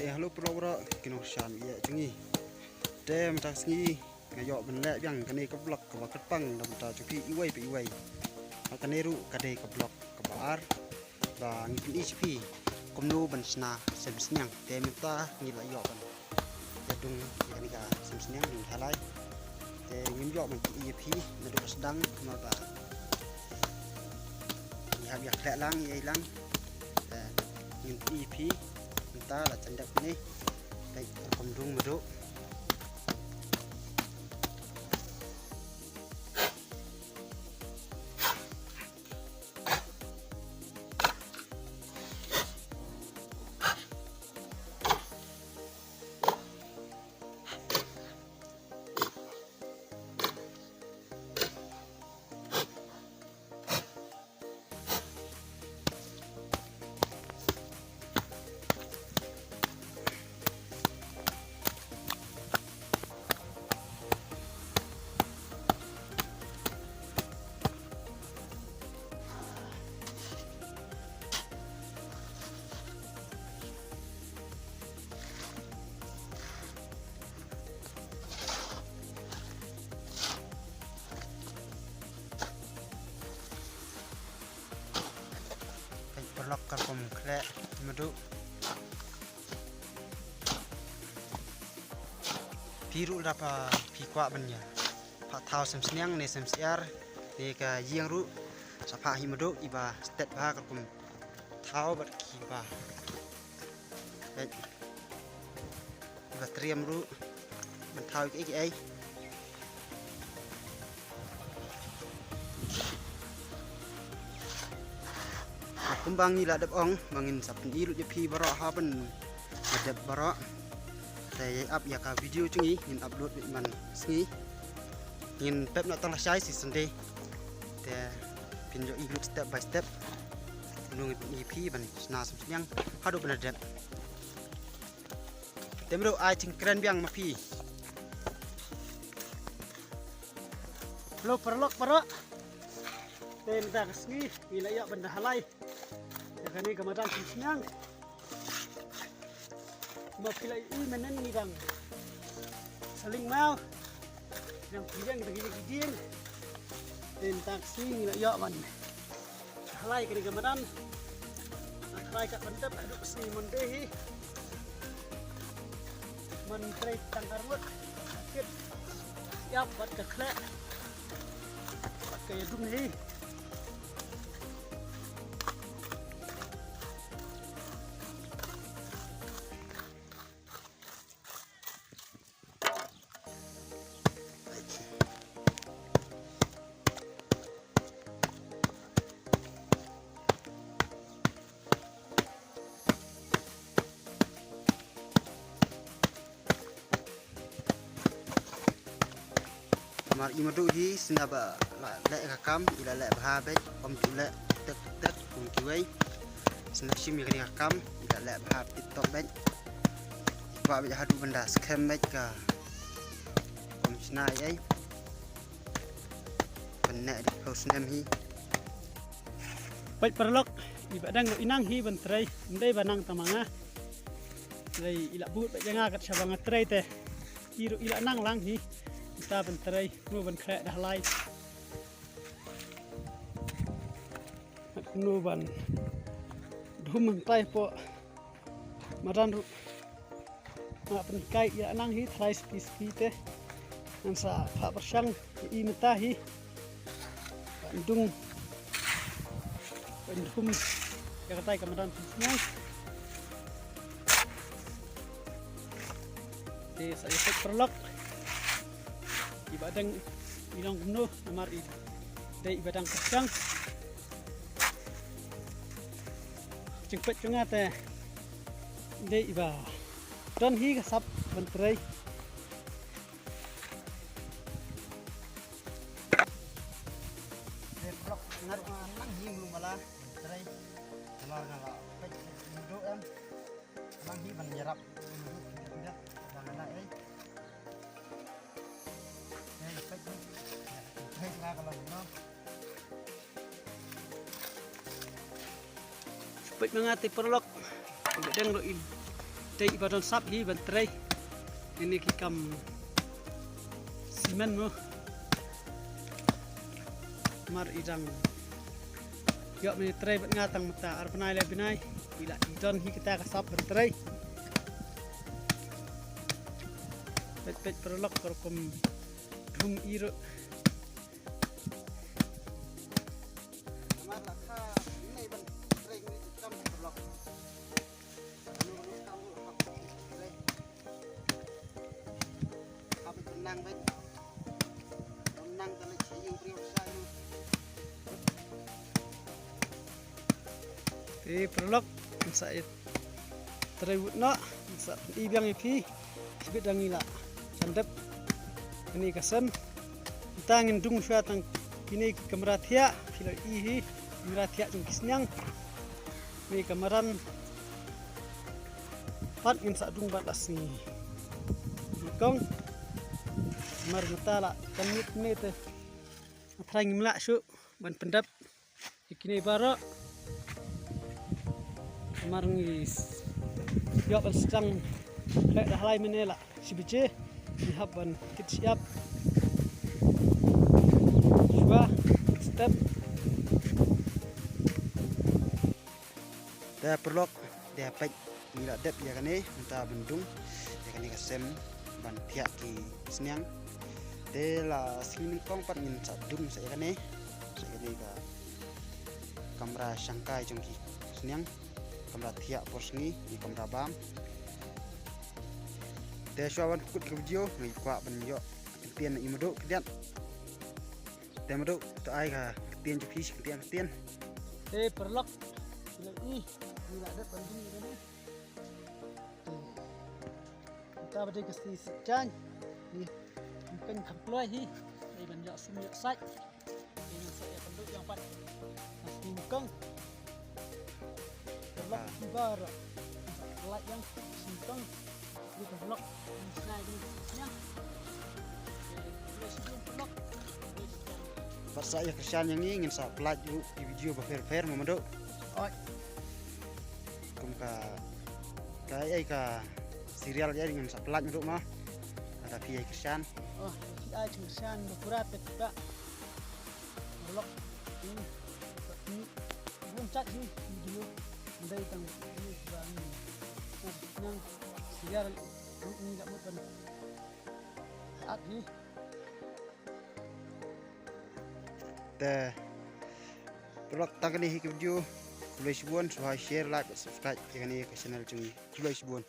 halo pro kino shan ya cungi dem ta sngi ngayo ben le yang kane ka blok ka kat pang dam ta chuki iwai pe iwai kane ru kade ka blok ka bar ba ngi HP komno ban sna sem snyang dem ta ngi la yo ban ya dung yani ka sem snyang ni halai te ngim yo ban EP na do sedang ma ba ya biak le lang ye lang ngim EP ta là chân đẹp này đây còn rung một độ lọc cả cùng kle mà đủ piru dapat pikwa banya pak thao sem snyang ne sem siar te ka jiang ru sapa hi madu iba step ba ka kum thao bat ki ba baik iba triam ru ban thao ki ai kumbang ni la dep ong bangin sapin ilu je pi bara ha ban dep bara tay up ya ka video chungi in upload man sngi in pep na tang sai si sunday te pinjo ilu step by step nung EP ban sna samyang hadu ban dep temro ai ching kren biang ma pi lo perlok para ten ta sngi ila ya ban halai kani kamadan sinyang mapilai menen ni bang saling mau yang kijang gigi dan taksi ni ya ban halai kani kamadan halai kat pentep aduk si mondehi menteri tangkarut sakit ya bat keklek kaya dumhi mar imadu hi sinaba le kakam ila le bahabe om tule tek kum kiwai sinakshi mi kali kakam ila le bahab tiktok ben ba be hadu benda scam mek ka kom sna ai penna di house nem hi bai perlok ibadang inang hi ban trai ndai banang tamanga dai ila but ba janga kat sabanga trai te iru ila nang lang hi ta ban trai nu ban kre dah lai nu ban dhum tai po maran ru ma pen kai ya nang hi thlai ski te an sa pha persang I mata hi bandung bandum ya katai kamadan nyai te saya cek perlok ibadang ilang gumno amar I dai ibadang kacang cengpet cunga te dai iba dan hi sap bentrai dai blok ngar nang hi belum bala bentrai kalau ngala pek duduk am nang hi ban nyerap tidak bangana Hey, lah kalau no. Cepet mengati perlok. Bedang doin. tei badan sap hi bantrai ini kikam simen mo mar idang yo me trai bat ngatang mata arpanai le binai bila idon hi kita kasap bantrai pet perlok korkom drum iro mar la kha nei ban trai ni kam blok nang baik nang tali cium priok sai perlok sa trai wutna sa ibiang ipi sibit dangila sandep ini kasan tangin dung sya tang kini kamerathia philo ihi kamerathia jung kisnyang ni kamaran pat ngin sa dung batas ni kong mar matala kanit mete atrang mla syu ban pendap ikini baro mar ngis yo ban stang dah lai menela sibice dihaban kit siap coba step da perlok dia pek mila dep ya kane minta bendung ya kane kasem ban pia ki snyang de la skin kong pat min sa dung sa ya kane ka kamera sangkai jongki snyang kamera thia posngi ni kamera bam de shwawan kut ke video ngai kwa ban yo tien na imado kdian de mado to ai ka tien ju phi tien perlok ini mila dep banding ini kita bade kesti sejan ni mungkin kamploi hi ai ban yo sum yo sai ini saya penduk yang pat pasti mukang perlok bar light yang simpang di perlok snai ni nya perlok Pas saya kerjaan yang ingin saya pelajari di video berfer memado. oi Kum ka serial ya ingin saya pelajari dulu mah. Ada via kerjaan. oh si ai kerjaan berat juga perlok ini belum cat ni dulu ndai tang ini bang nang serial ini enggak mutan saat ni The pelak tangani video kulai sibuan, share, like, subscribe, jangan ni ke channel cungi kulai sibuan.